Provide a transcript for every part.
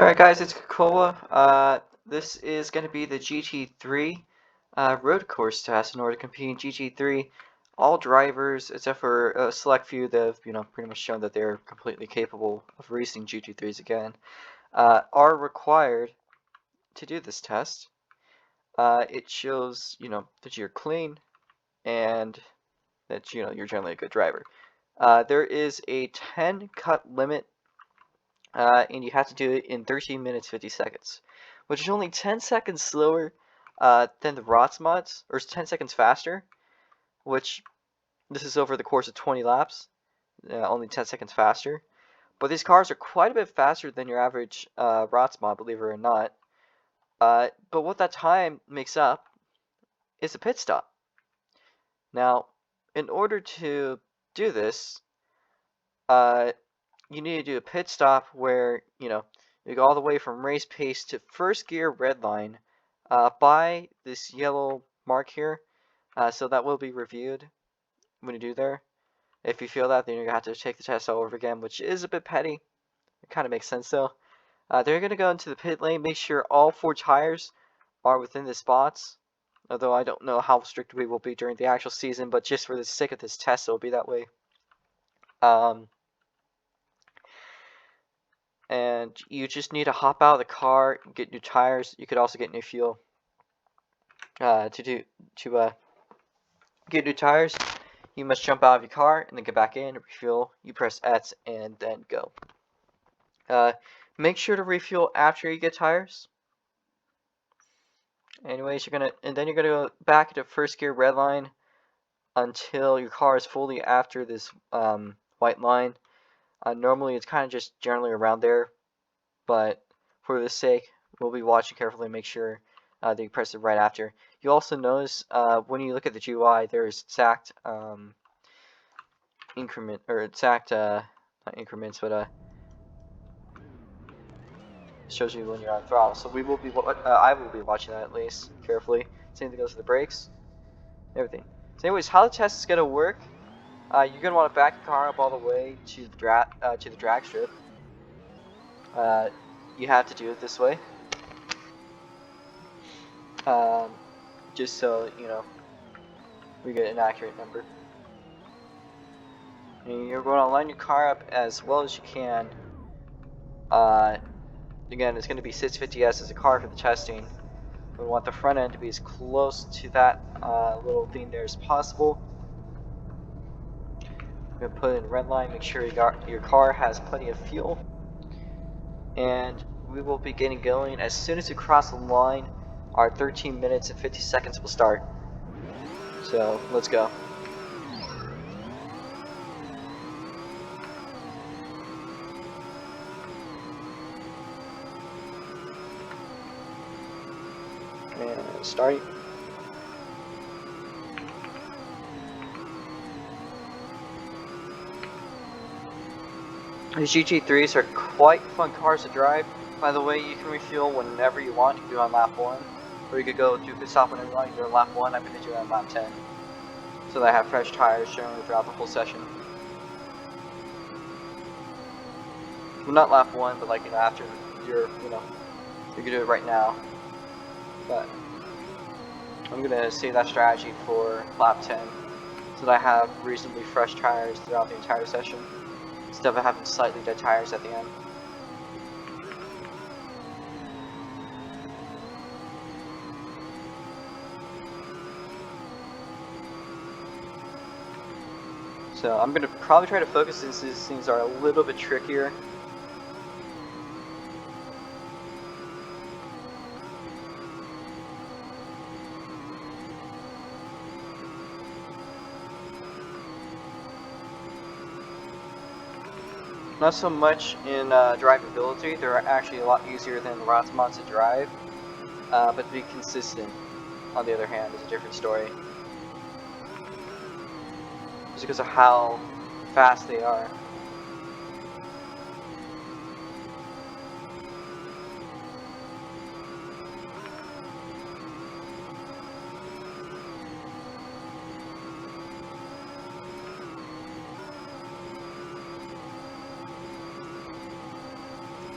Alright guys, it's Kokoa. This is going to be the GT3 road course test. In order to compete in GT3, all drivers, except for a select few that have, pretty much shown that they're completely capable of racing GT3s again, are required to do this test. It shows, that you're clean and that, you're generally a good driver. There is a 10 cut limit, and you have to do it in 13 minutes 50 seconds, which is only 10 seconds slower than the ROTS mods, or 10 seconds faster, which this is over the course of 20 laps, only 10 seconds faster. But these cars are quite a bit faster than your average ROTS mod, believe it or not. But what that time makes up is a pit stop. Now, in order to do this, you need to do a pit stop where, you go all the way from race pace to first gear red line by this yellow mark here. So that will be reviewed when you do there. If you feel that, then you're going to have to take the test all over again, which is a bit petty. It kind of makes sense though. They're going to go into the pit lane, make sure all 4 tires are within the spots. Although I don't know how strict we will be during the actual season, but just for the sake of this test, it will be that way. And you just need to hop out of the car, get new tires. You could also get new fuel. To get new tires, you must jump out of your car and then get back in, refuel. You press S and then go. Make sure to refuel after you get tires. Anyways, you're gonna go back into first gear red line until your car is fully after this white line. Normally, it's kind of just generally around there, but for this sake, we'll be watching carefully and make sure that you press it right after. You also notice when you look at the GUI, there's stacked increment, or stacked not increments, but shows you when you're on throttle. So we will be, I will be watching that at least carefully. Same thing goes with the brakes, everything. So anyways, how the test is gonna work? You're gonna want to back your car up all the way to the drag strip. You have to do it this way. Just so we get an accurate number. And you're going to line your car up as well as you can. Again, it's going to be 650S as a car for the testing. We want the front end to be as close to that little thing there as possible. We're going to put it in red line, make sure your car has plenty of fuel. And we will be getting going as soon as we cross the line. Our 13 minutes and 50 seconds will start. So let's go. And starting. These GT3s are quite fun cars to drive. By the way, you can refuel whenever you want. You can do it on lap 1. Or you could go do pit stop whenever you want. You can do it on lap 1. I'm going to do it on lap 10. So that I have fresh tires generally throughout the whole session. Well, not lap 1, but like, after you're, you can do it right now. But I'm going to save that strategy for lap 10. So that I have reasonably fresh tires throughout the entire session, instead of having slightly dead tires at the end. So I'm going to probably try to focus since these things are a little bit trickier. Not so much in drivability. They're actually a lot easier than the ROTS mods to drive. But to be consistent, on the other hand, is a different story. Just because of how fast they are.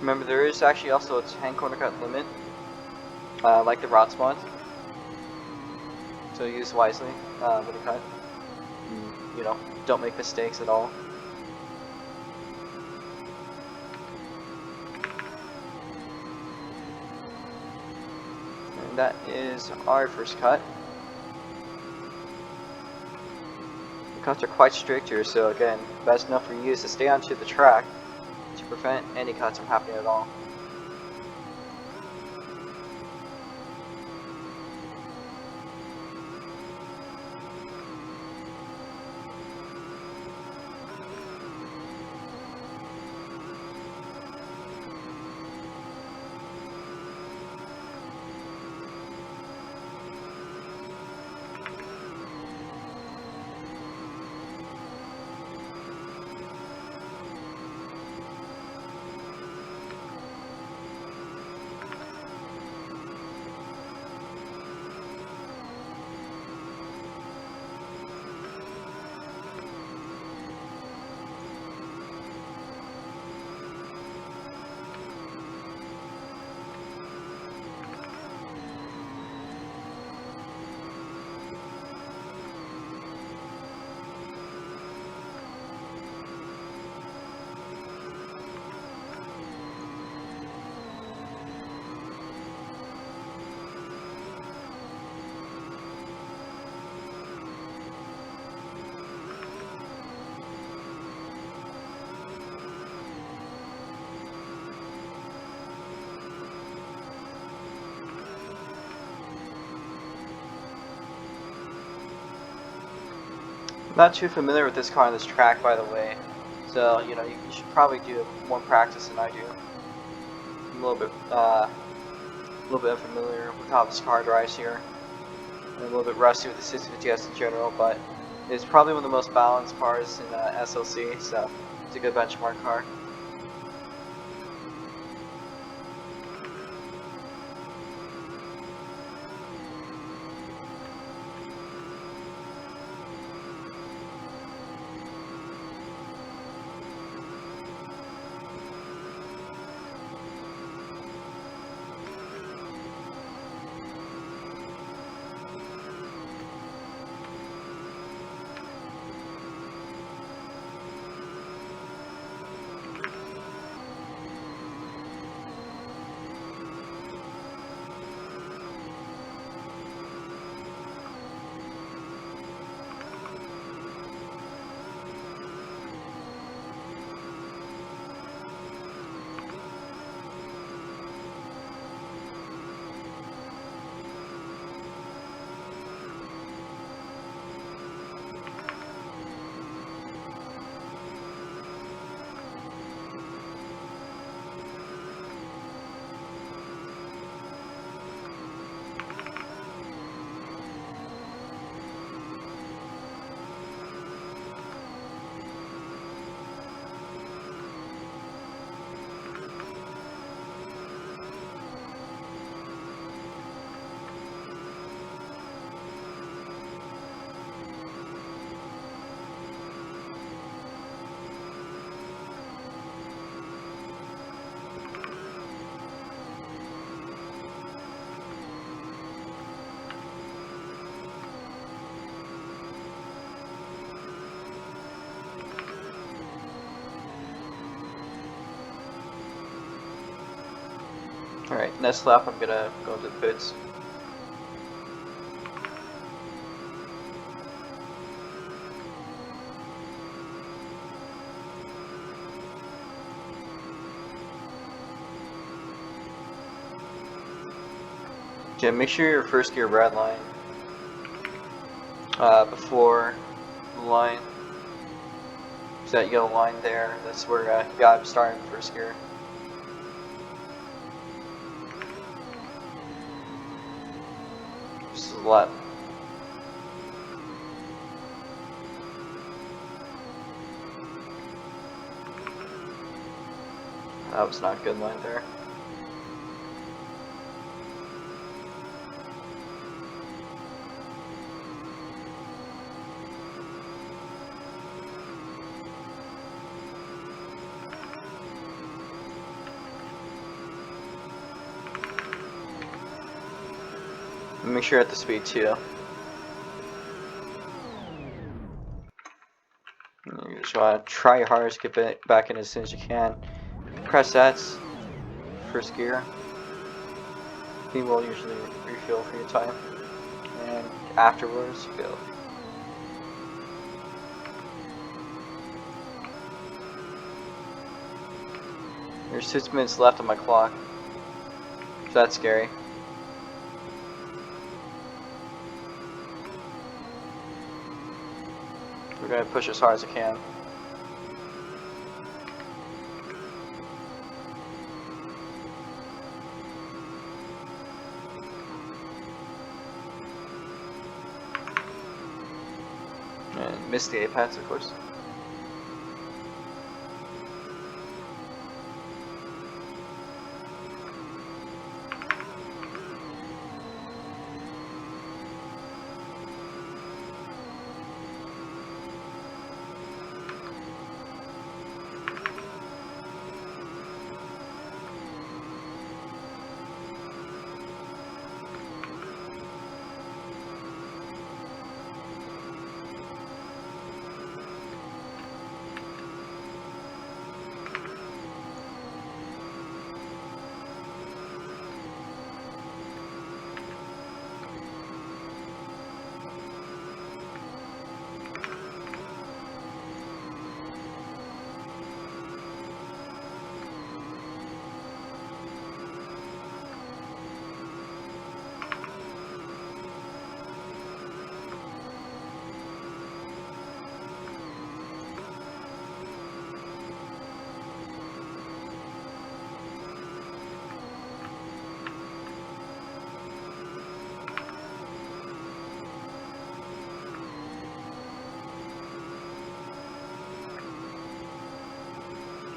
Remember, there is actually also a 10 corner cut limit, like the rod spawns. So use wisely when you cut. And, you know, don't make mistakes at all. And that is our first cut. The cuts are quite strict here, so again, best enough for you is to stay onto the track to prevent any cuts from happening at all. I'm not too familiar with this car on this track, by the way, so you know you should probably do more practice than I do. I'm a little bit unfamiliar with how this car drives here. I'm a little bit rusty with the 650S in general, but it's probably one of the most balanced cars in SLC, so it's a good benchmark car. Alright, next lap I'm gonna go into the pits. Okay, make sure your first gear red line before the line. So that yellow line there, that's where you gotta start in first gear. Just a lot. That was not a good line there. Make sure you're at the speed too. You just want to try your hardest to get back in as soon as you can. Press X, first gear. He will usually refuel for your time. And afterwards, go. There's 6 minutes left on my clock. So that's scary. We're going to push as hard as I can. And miss the apex, of course.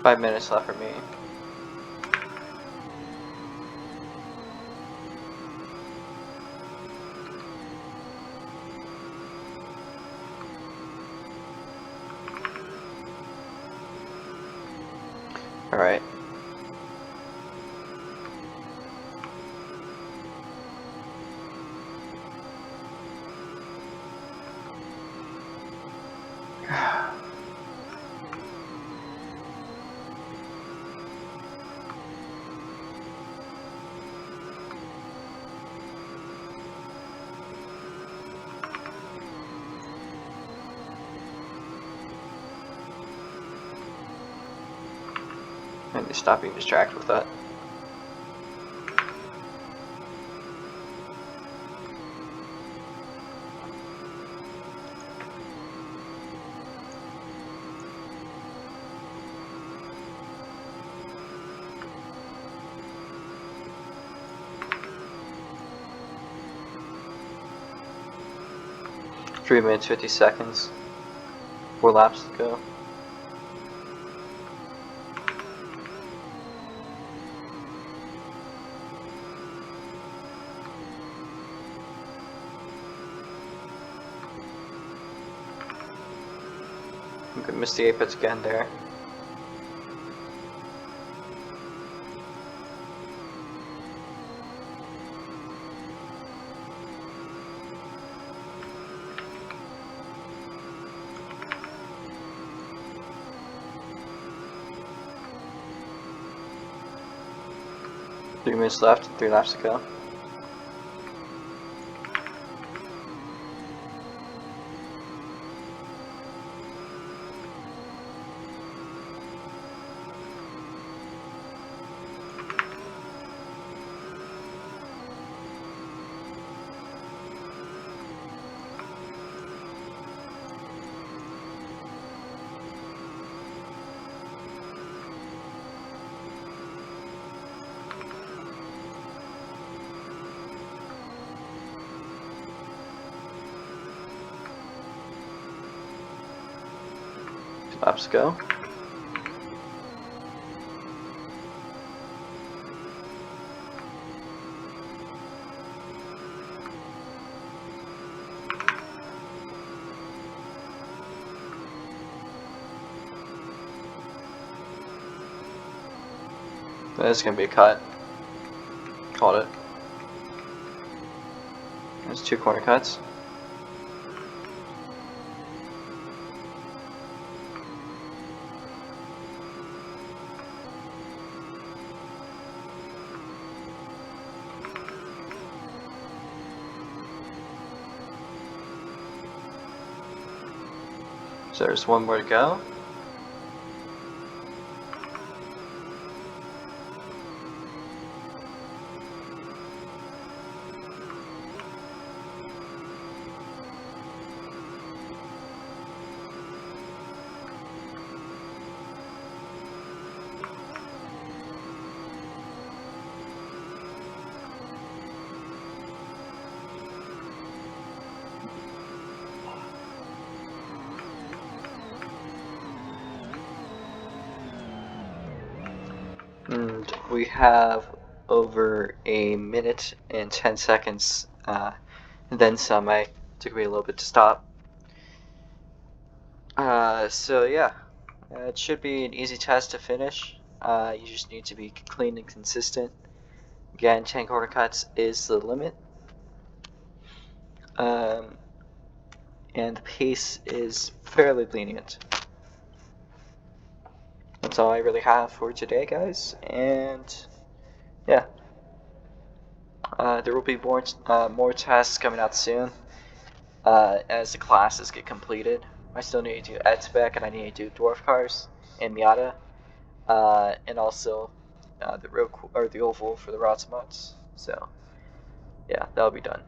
Five minutes left for me. Alright. And stop being distracted with that. Three minutes, 50 seconds. 4 laps to go. I'm gonna miss the apex again there. Three minutes left, 3 laps to go. Laps to go. This is gonna be a cut. Called it. There's 2 corner cuts. So there's 1 more to go. And we have over a minute and 10 seconds, and then some. I took me a little bit to stop. So yeah, it should be an easy test to finish. You just need to be clean and consistent. Again, 10 corner cuts is the limit. And the pace is fairly lenient. That's all I really have for today, guys. And yeah, there will be more tests coming out soon as the classes get completed. I still need to do Ed-Spec, and I need to do Dwarf Cars and Miata, and also the oval for the Rots mods. So yeah, that'll be done.